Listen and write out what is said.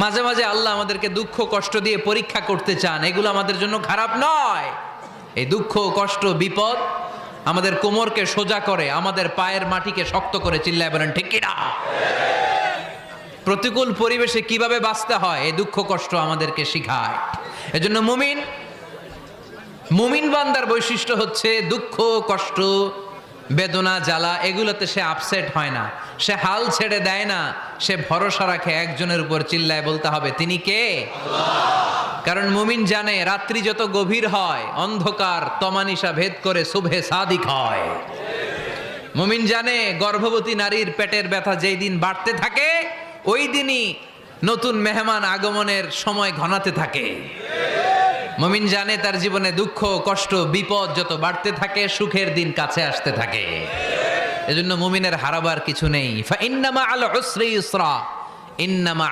মাঝে মাঝে আল্লাহ আমাদেরকে দুঃখ কষ্ট দিয়ে পরীক্ষা করতে চান, এগুলো আমাদের জন্য খারাপ নয়। এই দুঃখ কষ্ট বিপদ আমাদের কোমরকে সোজা করে, আমাদের পায়ের মাটিকে শক্ত করে, চিল্লায় বলেন ঠিক কিনা। প্রতিকূল পরিবেশে কিভাবে বাঁচতে হয় এই দুঃখ কষ্ট আমাদেরকে শিখায়। এজন্য মুমিন বান্দার বৈশিষ্ট্য হচ্ছে দুঃখ কষ্ট বেদনা জ্বালা এগুলোতে সে আপসেট হয় না, সে হাল ছেড়ে দেয় না, সে ভরসা রাখে একজনের উপর, চিল্লায় বলতে হবে তিনি কে? কারণ মুমিন জানে রাত্রি যত গভীর হয় অন্ধকার তমানিসা ভেদ করে সুবহে সাদিক হয়। মুমিন জানে গর্ভবতী নারীর পেটের ব্যথা যেই দিন বাড়তে থাকে ওই দিনই নতুন মেহমান আগমনের সময় ঘনাতে থাকে। মুমিন জানে তার জীবনে দুঃখ কষ্ট বিপদ যত বাড়তে থাকে সুখের দিন কাছে আসতে থাকে। এজন্য মুমিনের হারাবার কিছু নেই। ফা ইন্নামা আল উসরি ইউসরা, ইন্নামা